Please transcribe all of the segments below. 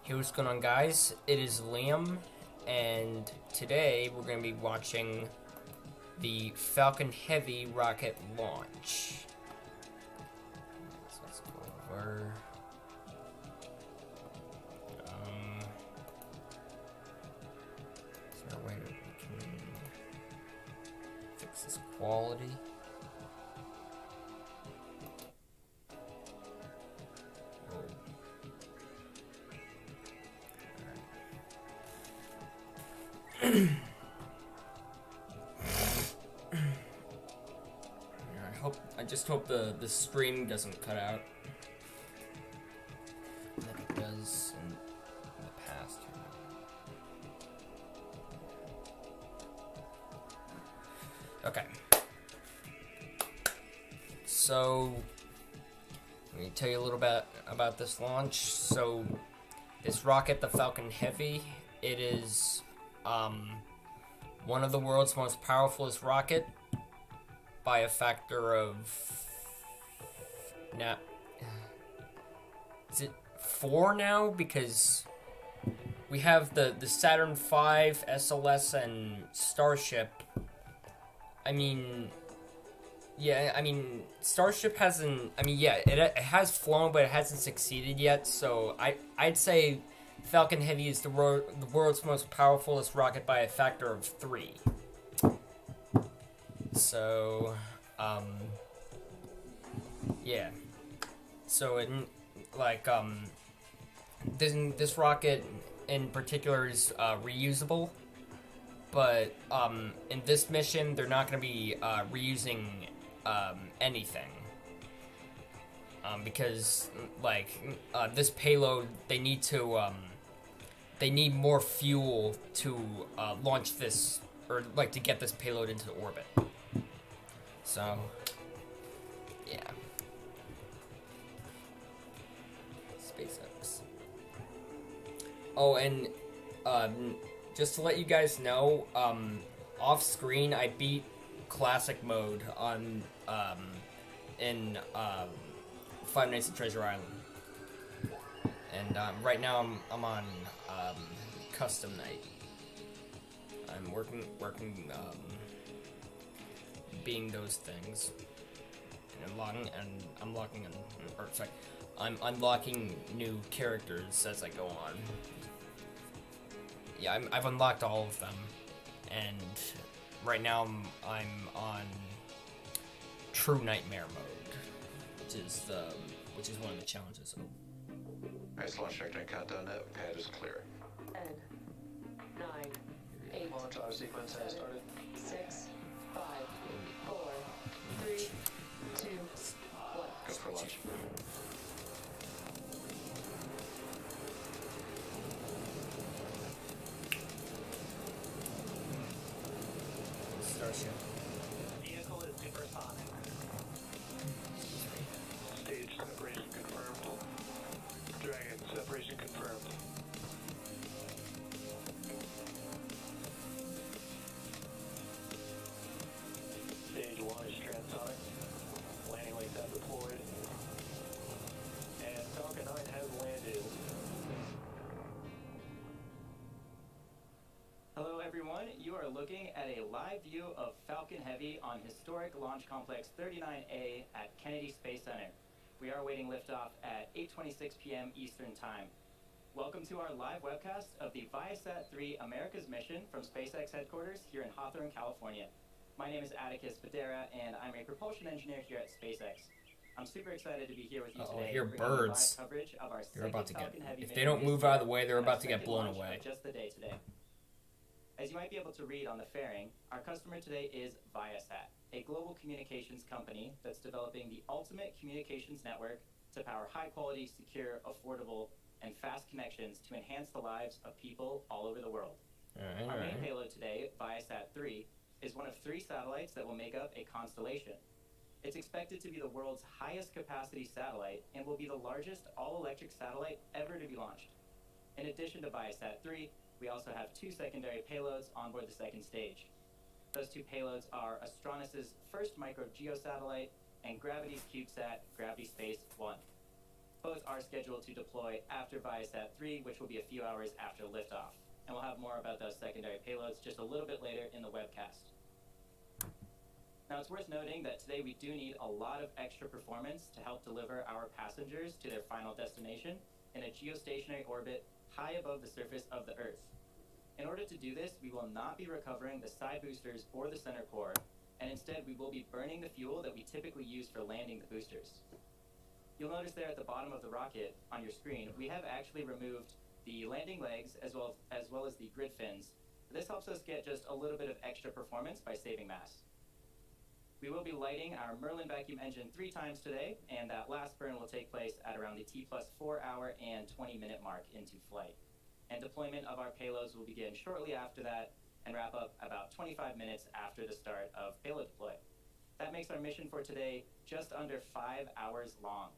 Hey, what's going on, guys? It is Liam, and today we're going to be watching the Falcon Heavy rocket launch. So let's go over. Is there a way we can fix this quality? I just hope the stream doesn't cut out like it does in the past. Okay. So let me tell you a little bit about this launch. So this rocket, the Falcon Heavy, it is one of the world's most powerful rocket by a factor of now. Is it 4 now? Because we have the Saturn V, SLS, and Starship. Starship hasn't. It has flown, but it hasn't succeeded yet. So I'd say Falcon Heavy is the world's most powerful rocket by a factor of 3. So, yeah. So this rocket in particular is reusable, but in this mission they're not going to be reusing anything. Because this payload, they need more fuel to launch this, or to get this payload into orbit. So, yeah. SpaceX. Oh, and just to let you guys know, off screen I beat classic mode on in Five Nights at Treasure Island, and right now I'm on custom night. I'm working being those things, and I'm unlocking new characters as I go on. Yeah, I've unlocked all of them, and right now I'm on True Nightmare mode, which is one of the challenges. Alright, launch trajectory countdown now. Pad is clear. 10, 9, 8, Launch auto sequence has started. 6, 5, 4, 3, 2, 1. Go for launch. Starship. Vehicle is supersonic. Stage separation confirmed. Dragon separation confirmed. Stage 1 is transonic. Landing lights have deployed. And Falcon 9 has landed. Hello everyone, you are looking at a live view of Falcon Heavy on historic Launch Complex 39A at Kennedy Space Center. We are awaiting liftoff at 8:26 p.m. Eastern Time. Welcome to our live webcast of the Viasat-3 America's mission from SpaceX headquarters here in Hawthorne, California. My name is Atticus Badera, and I'm a propulsion engineer here at SpaceX. I'm super excited to be here with you today. Here bringing you birds. live coverage of our They're about to second get. Falcon Heavy If they don't mission move out of the way, they're and our about to get second blown launch away. of just the day today. As you might be able to read on the fairing, our customer today is Viasat, a global communications company that's developing the ultimate communications network to power high-quality, secure, affordable, and fast connections to enhance the lives of people all over the world. Our main payload today, Viasat-3, is one of 3 satellites that will make up a constellation. It's expected to be the world's highest capacity satellite and will be the largest all-electric satellite ever to be launched. In addition to Viasat-3, we also have 2 secondary payloads on board the second stage. Those 2 payloads are Astronis' first micro geosatellite and Gravity's CubeSat Gravity Space 1. Both are scheduled to deploy after Viasat-3, which will be a few hours after liftoff. And we'll have more about those secondary payloads just a little bit later in the webcast. Now, it's worth noting that today we do need a lot of extra performance to help deliver our passengers to their final destination in a geostationary orbit high above the surface of the Earth. In order to do this, we will not be recovering the side boosters or the center core, and instead we will be burning the fuel that we typically use for landing the boosters. You'll notice there at the bottom of the rocket on your screen, we have actually removed the landing legs as well as the grid fins. This helps us get just a little bit of extra performance by saving mass. We will be lighting our Merlin vacuum engine 3 times today, and that last burn will take place at around the T+4 hour and 20-minute mark into flight. And deployment of our payloads will begin shortly after that and wrap up about 25 minutes after the start of payload deploy. That makes our mission for today just under 5 hours long.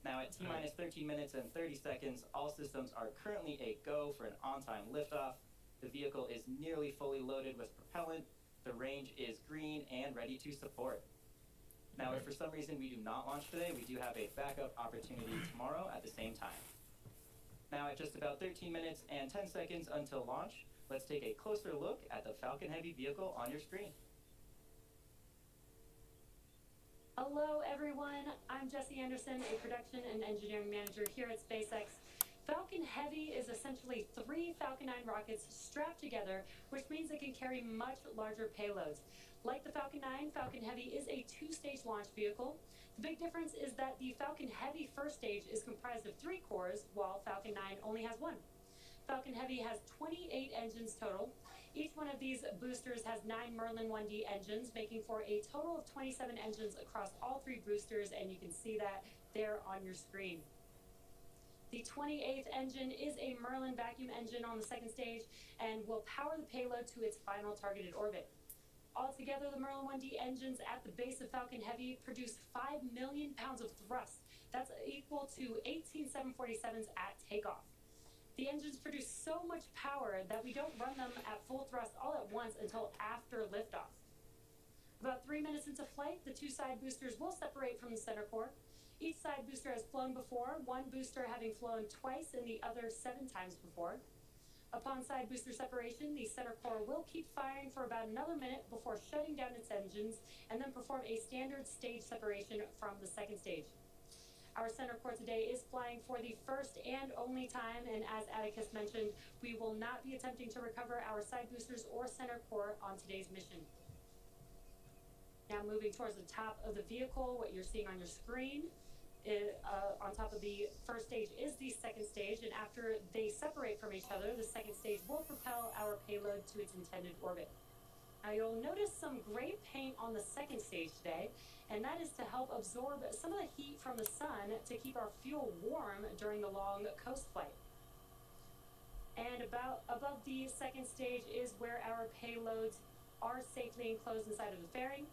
Now at T-minus 13 minutes and 30 seconds, all systems are currently a go for an on-time liftoff. The vehicle is nearly fully loaded with propellant. The range is green and ready to support. Now, if for some reason we do not launch today, we do have a backup opportunity tomorrow at the same time. Now, at just about 13 minutes and 10 seconds until launch, let's take a closer look at the Falcon Heavy vehicle on your screen. Hello everyone, I'm Jessie Anderson, a production and engineering manager here at SpaceX. Falcon Heavy is essentially 3 Falcon 9 rockets strapped together, which means it can carry much larger payloads. Like the Falcon 9, Falcon Heavy is a 2-stage launch vehicle. The big difference is that the Falcon Heavy first stage is comprised of 3 cores, while Falcon 9 only has 1. Falcon Heavy has 28 engines total. Each one of these boosters has 9 Merlin 1D engines, making for a total of 27 engines across all 3 boosters, and you can see that there on your screen. The 28th engine is a Merlin vacuum engine on the second stage and will power the payload to its final targeted orbit. Altogether, the Merlin 1D engines at the base of Falcon Heavy produce 5 million pounds of thrust. That's equal to 18 747s at takeoff. The engines produce so much power that we don't run them at full thrust all at once until after liftoff. About 3 minutes into flight, the 2 side boosters will separate from the center core. Each side booster has flown before, one booster having flown twice and the other 7 times before. Upon side booster separation, the center core will keep firing for about another minute before shutting down its engines and then perform a standard stage separation from the second stage. Our center core today is flying for the first and only time, and as Atticus mentioned, we will not be attempting to recover our side boosters or center core on today's mission. Now moving towards the top of the vehicle, what you're seeing on your screen on top of the first stage is the second stage, and after they separate from each other, the second stage will propel our payload to its intended orbit. Now you'll notice some gray paint on the second stage today, and that is to help absorb some of the heat from the sun to keep our fuel warm during the long coast flight. And about above the second stage is where our payloads are safely enclosed inside of the fairing.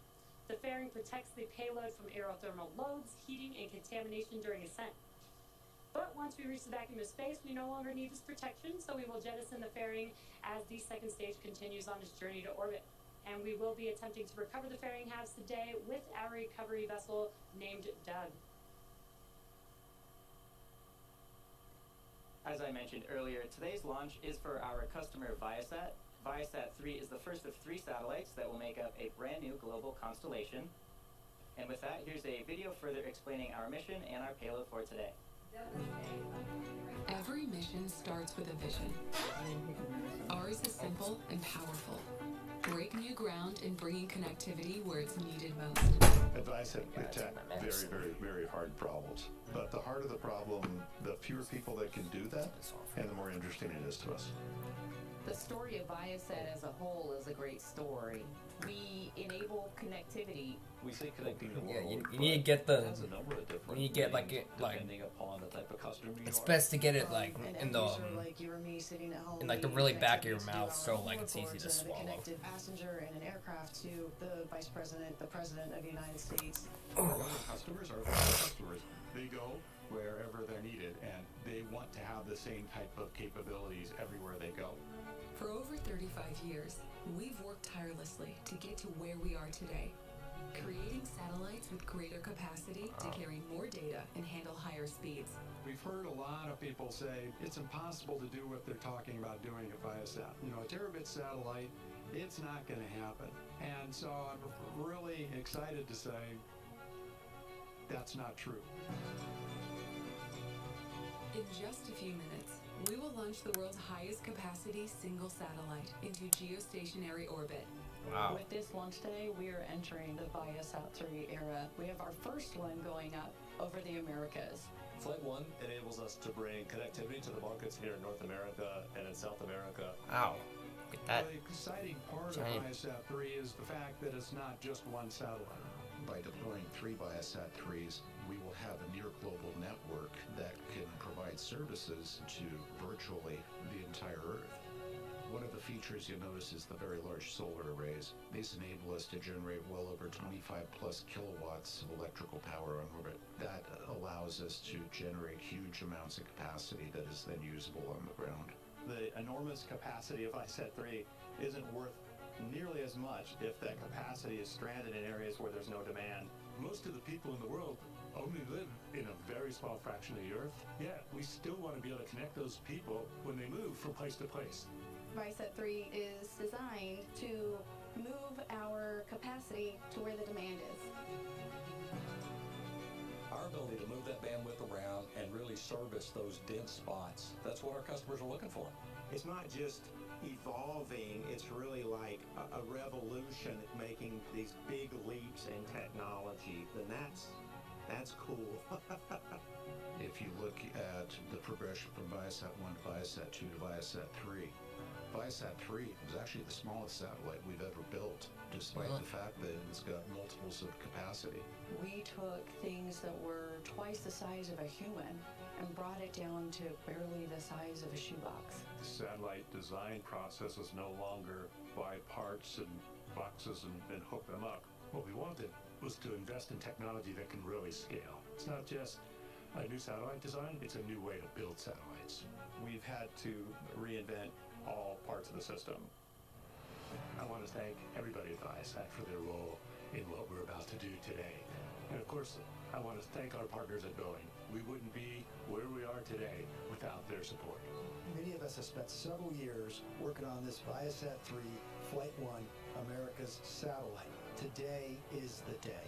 The fairing protects the payload from aerothermal loads, heating, and contamination during ascent. But once we reach the vacuum of space, we no longer need this protection, so we will jettison the fairing as the second stage continues on its journey to orbit. And we will be attempting to recover the fairing halves today with our recovery vessel named Doug. As I mentioned earlier, today's launch is for our customer Viasat. Viasat-3 is the first of 3 satellites that will make up a brand new global constellation. And with that, here's a video further explaining our mission and our payload for today. Every mission starts with a vision. Ours is simple and powerful. Break new ground in bringing connectivity where it's needed most. At Viasat, we attack very, very, very hard problems. But the harder the problem, the fewer people that can do that, and the more interesting it is to us. The story of Viasat as a whole is a great story. We enable connectivity. We say connecting the world. Yeah, you need to get the. Has a number of different You need to get like depending upon the type of customer you it's are. best to get it like in the like you or me sitting at home, in like the really back of your mouth, so like it's easy to swallow. The connected passenger in an aircraft to the Vice President, the President of the United States. Customers are customers. They go wherever they're needed, and they want to have the same type of capabilities everywhere they go. For over 35 years, we've worked tirelessly to get to where we are today. creating satellites with greater capacity to carry more data and handle higher speeds. We've heard a lot of people say it's impossible to do what they're talking about doing at Viasat. You know, a terabit satellite, it's not going to happen. And so I'm really excited to say that's not true. In just a few minutes, we will launch the world's highest capacity single satellite into geostationary orbit. Wow. With this launch day, we are entering the Viasat 3 era. We have our first one going up over the Americas. Flight 1 enables us to bring connectivity to the markets here in North America and in South America. Wow. Look at that. The exciting part Giant. of Viasat 3 is the fact that it's not just one satellite. By deploying 3 Viasat 3s, we will have a near global network that can provide services to virtually the entire Earth. One of the features you'll notice is the very large solar arrays. These enable us to generate well over 25 plus kilowatts of electrical power on orbit. That allows us to generate huge amounts of capacity that is then usable on the ground. The enormous capacity of Viasat 3 isn't worth nearly as much if that capacity is stranded in areas where there's no demand. Most of the people in the world only live in a very small fraction of the Earth. Yeah, we still want to be able to connect those people when they move from place to place. Viasat 3 is designed to move our capacity to where the demand is. Our ability to move that bandwidth around and really service those dense spots, that's what our customers are looking for. It's not just evolving, it's really like a revolution, making these big leaps in technology, then that's cool. If you look at the progression from Viasat 1 to Viasat 2 to Viasat 3, Viasat 3 is actually the smallest satellite we've ever built, despite the fact that it's got multiples of capacity. We took things that were twice the size of a human and brought it down to barely the size of a shoebox. The satellite design process is no longer buy parts and boxes and hook them up. What we wanted was to invest in technology that can really scale. It's not just a new satellite design, it's a new way to build satellites. We've had to reinvent all parts of the system. I want to thank everybody at Viasat for their role in what we're about to do today. And of course, I want to thank our partners at Boeing. We wouldn't be where we are today without their support. Many of us have spent several years working on this Viasat 3 Flight 1 America's satellite. Today is the day.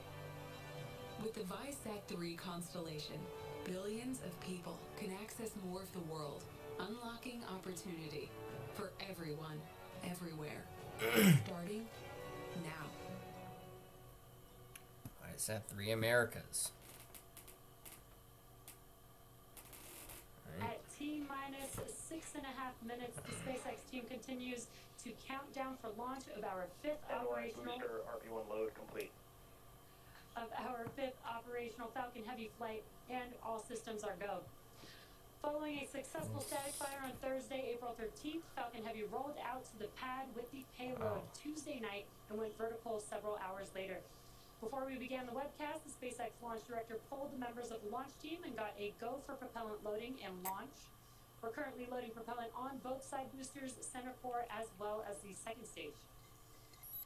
With the Viasat 3 constellation, billions of people can access more of the world, unlocking opportunity for everyone, everywhere. Starting now. Viasat 3 Americas. At T-minus 6.5 minutes, the SpaceX team continues to count down for launch of our fifth operational RP1 load complete. Falcon Heavy flight, and all systems are go. Following a successful static fire on Thursday, April 13th, Falcon Heavy rolled out to the pad with the payload Tuesday night and went vertical several hours later. Before we began the webcast, the SpaceX launch director polled the members of the launch team and got a go for propellant loading and launch. We're currently loading propellant on both side boosters, center core, as well as the second stage.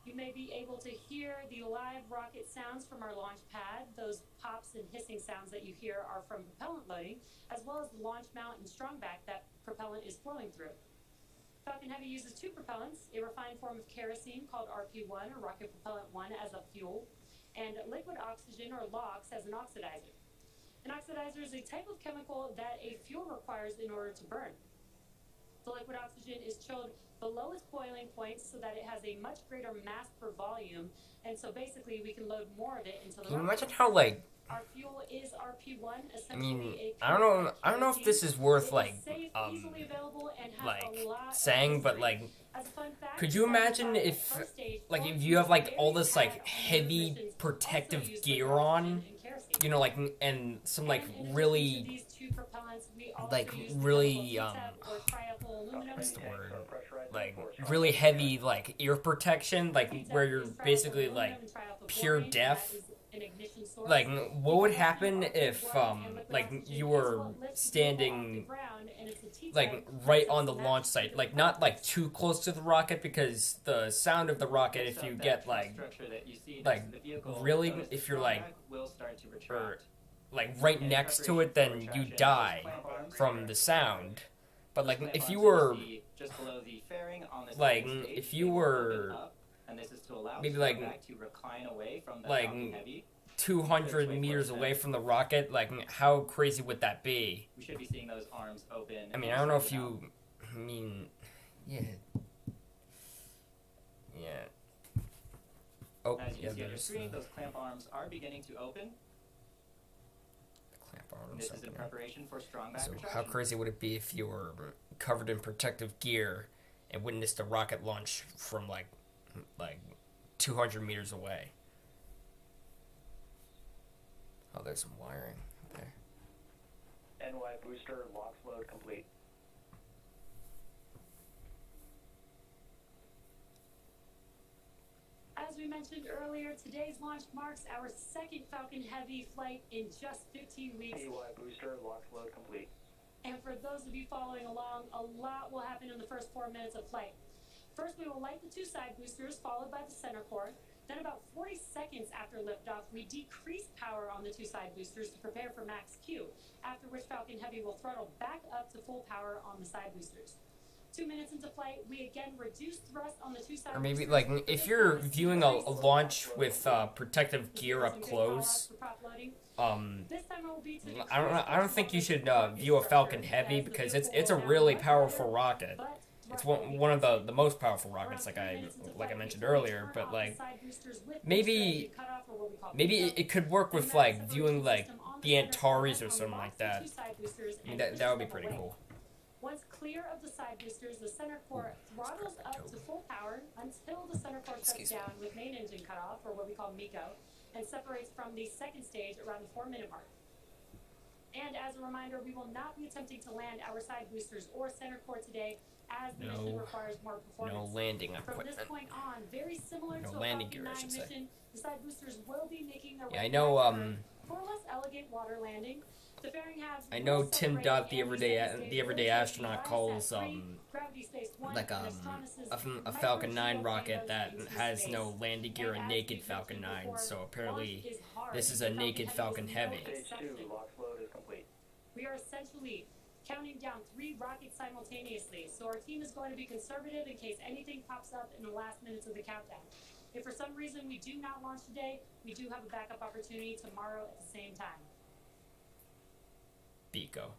You may be able to hear the live rocket sounds from our launch pad. Those pops and hissing sounds that you hear are from propellant loading, as well as the launch mount and strongback that propellant is flowing through. Falcon Heavy uses two propellants, a refined form of kerosene called RP1, or Rocket Propellant 1, as a fuel, and liquid oxygen, or LOX, as an oxidizer. An oxidizer is a type of chemical that a fuel requires in order to burn. The liquid oxygen is chilled below its boiling point so that it has a much greater mass per volume, and so basically we can load more of it into the Can you rocket. imagine how, like, Our fuel is RP1, I mean, essentially I don't know if this is worth, like, safe, easily available, and has like, a lot of saying, but, like, as a fun fact, could you imagine if, like, if you have, like, all this, like, heavy protective gear on, you know, like, and some, like, really, like, really, what's the word, like, really heavy, like, ear protection, like, where you're basically, like, pure deaf an ignition source. like, what would happen if, like, you were standing, like, right on the launch site? Like, not, like, too close to the rocket, because the sound of the rocket, if you get, like, really, if you're, like, or, like, right next to it, then you die from the sound. But, like, if you were, like, if you were, maybe, like 200 meters away from the rocket, like, how crazy would that be? We should be seeing those arms open. I mean, I don't know if you, I mean, yeah. Oh, As you yeah, can see on your there's screen, those clamp arms are beginning to open. clamp arms. This is in preparation for strong back So retraction. how crazy would it be if you were covered in protective gear and witnessed a rocket launch from, like 200 meters away? Oh, there's some wiring there. NY booster LOX load complete. As we mentioned earlier, today's launch marks our second Falcon Heavy flight in just 15 weeks. AY booster LOX load complete. And for those of you following along, a lot will happen in the first 4 minutes of flight. First, we will light the 2 side boosters, followed by the center core. Then about 40 seconds after liftoff, we decrease power on the 2 side boosters to prepare for max Q, after which Falcon Heavy will throttle back up to full power on the side boosters. 2 minutes into flight, we again reduce thrust on the 2 side Or maybe, boosters. like, if you're viewing a launch with protective gear up close, This time it will be to I don't think you should view a Falcon Heavy, because it's a really powerful rocket. It's one of the most powerful rockets, like I mentioned earlier. But, like, maybe it could work with, like, viewing, like, the Antares or something like that. I mean, that would be pretty cool. Once clear of the side boosters, the center core throttles up to full power until the center core shuts down with main engine cutoff, or what we call MECO, and separates from the second stage around the 4-minute mark. And as a reminder, we will not be attempting to land our side boosters or center core today, as the mission requires more performance. No landing From equipment. this point on, very similar to a landing Falcon gear, I 9 should say. mission, the side boosters will be making their Yeah, way I know. back to Earth for a less elegant water landing. The fairing halves I know will Tim separate Dodd, the and everyday respace astronaut, the calls Gravity Space 1 like and Astronomus' a Falcon 9 microshield rocket that payloads into has space. no landing gear, a And as naked we Falcon mentioned 9. before, So launch apparently is hard. this is The a naked Falcon is Heavy. no Stage 2 exception. LOX load is complete. We are essentially counting down 3 rockets simultaneously, so our team is going to be conservative in case anything pops up in the last minutes of the countdown. If for some reason we do not launch today, we do have a backup opportunity tomorrow at the same time. Pico.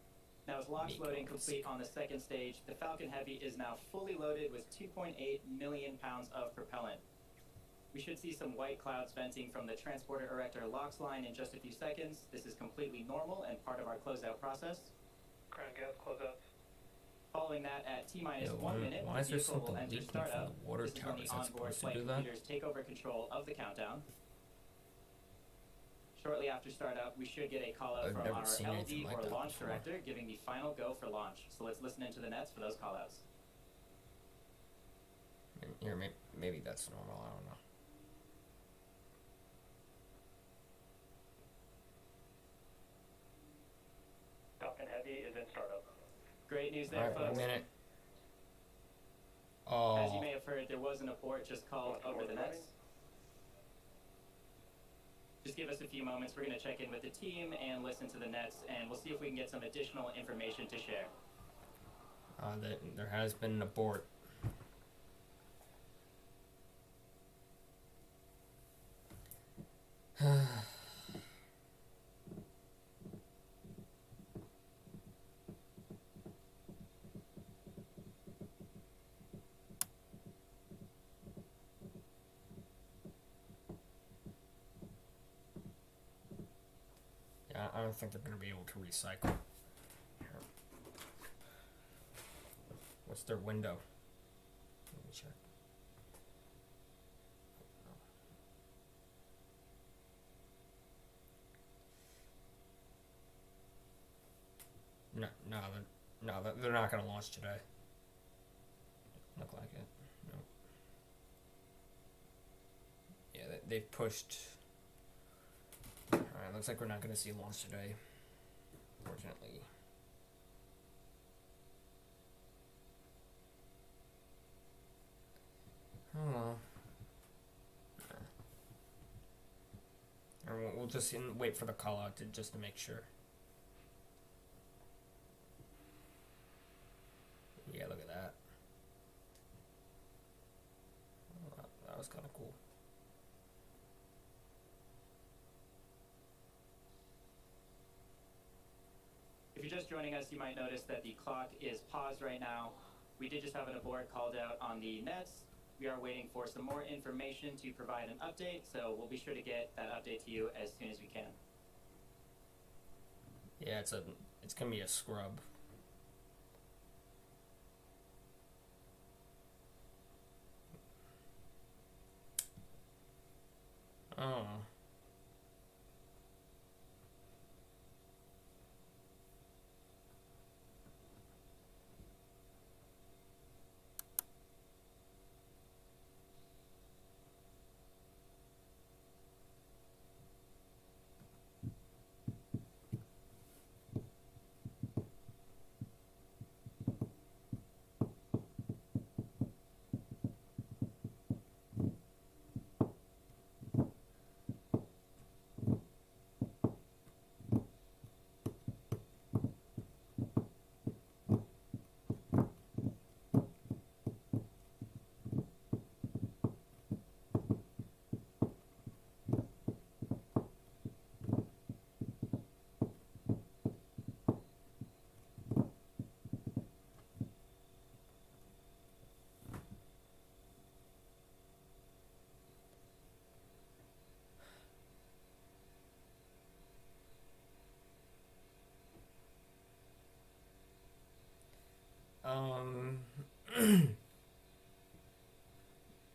Now, with launch loading complete on the second stage, the Falcon Heavy is now fully loaded with 2.8 million pounds of propellant. We should see some white clouds venting from the transporter erector LOX line in just a few seconds. This is completely normal and part of our closeout process. Ground gas closeouts. Following that, at T-minus 1 minute, why the is there vehicle will something enter leaking from startup. the water This is when tower? the Is that onboard supposed to flight do that? computers take over control of the countdown. Shortly after startup, we should get a call out I've from never our seen anything LD like or that launch before. director giving the final go for launch. So let's listen into the nets for those call outs. Here, maybe that's normal. I don't know. Falcon Heavy is in startup. Great news there, All right, folks. 1 minute. As you Oh, may have heard, there was an abort just called over the nets. Just give us a few moments. We're going to check in with the team and listen to the nets, and we'll see if we can get some additional information to share. there has been an abort. Yeah, I don't think they're going to be able to recycle. Here. What's their window? Let me check. They're not going to launch today. Look like it. No. Yeah, they've pushed Alright, looks like we're not gonna see launch today. Fortunately. Oh well. Or we'll just wait for the call out just to make sure. Yeah, look at that. Oh, that was kind of cool. If you're just joining us, you might notice that the clock is paused right now. We did just have an abort called out on the nets. We are waiting for some more information to provide an update, so we'll be sure to get that update to you as soon as we can. Yeah, it's gonna be a scrub. Oh.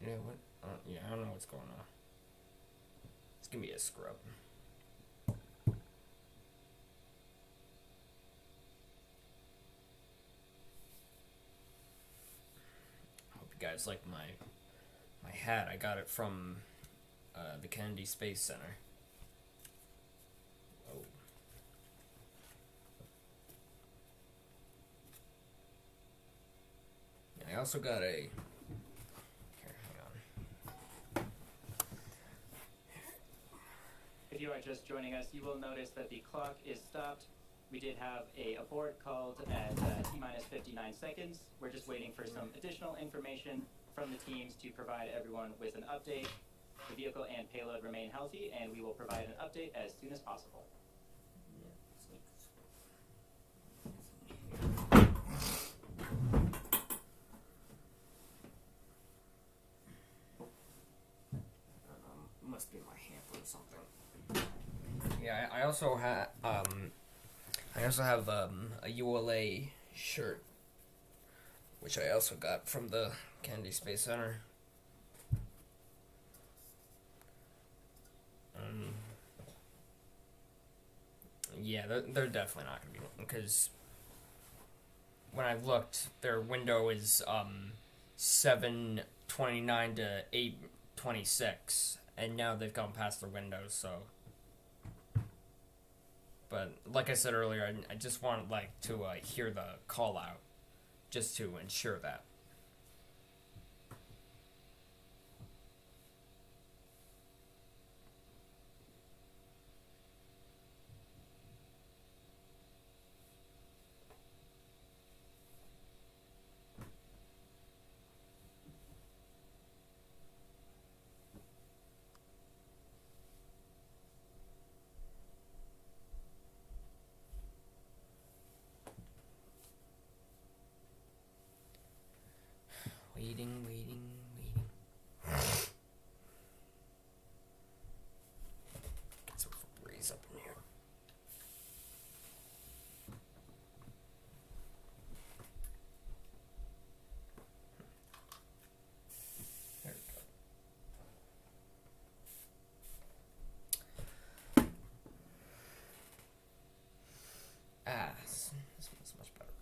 Yeah, what? Yeah, I don't know what's going on. It's gonna be a scrub. Hope you guys like my hat. I got it from the Kennedy Space Center. Oh. I also got a... Here, hang on. If you are just joining us, you will notice that the clock is stopped. We did have a abort called at T-minus 59 seconds. We're just waiting for some additional information from the teams to provide everyone with an update. The vehicle and payload remain healthy, and we will provide an update as soon as possible. Must be my hamper or something. Yeah, I also have a ULA shirt, which I also got from the Kennedy Space Center. Yeah, they're definitely not gonna be, because when I looked, their window is 7:29 to 8:26, and now they've gone past their windows. So, but like I said earlier, I just wanted to hear the call out, just to ensure that. Waiting. Get some Febreze up in here. There we go. This smells much better.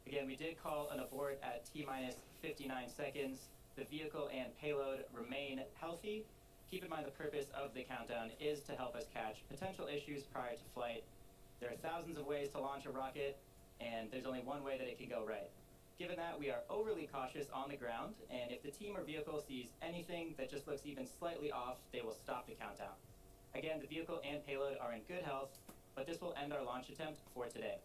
Again, we did call an abort at T-minus 59 seconds. the vehicle and payload remain healthy. Keep in mind the purpose of the countdown is to help us catch potential issues prior to flight. There are thousands of ways to launch a rocket, and there's only one way that it can go right. Given that, we are overly cautious on the ground, and if the team or vehicle sees anything that just looks even slightly off, they will stop the countdown. Again, the vehicle and payload are in good health, but this will end our launch attempt for today.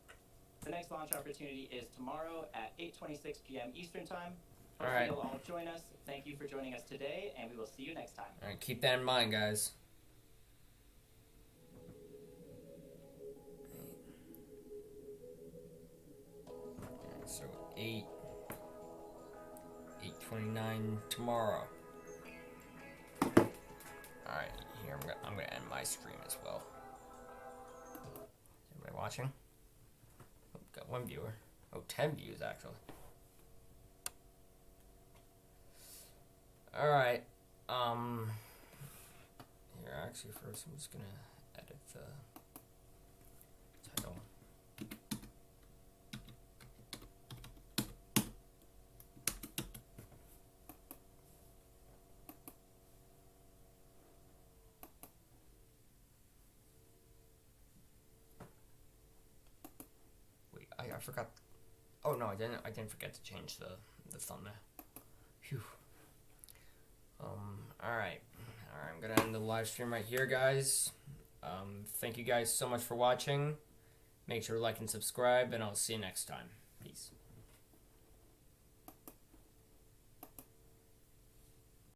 The next launch opportunity is tomorrow at 8:26 p.m. Eastern Time. All right. You'll all join us. Thank you for joining us today, and we will see you next time. All right, keep that in mind, guys. So 8:29 tomorrow. All right, here I'm gonna end my stream as well. Is everybody watching? Oh, got one viewer. Oh, 10 views actually. All right. Here, actually, first I'm just gonna edit the title. Wait, I forgot. Oh no, I didn't forget to change the thumbnail. Phew. Alright, I'm gonna end the live stream right here, guys. Thank you guys so much for watching. Make sure to like and subscribe, and I'll see you next time. Peace.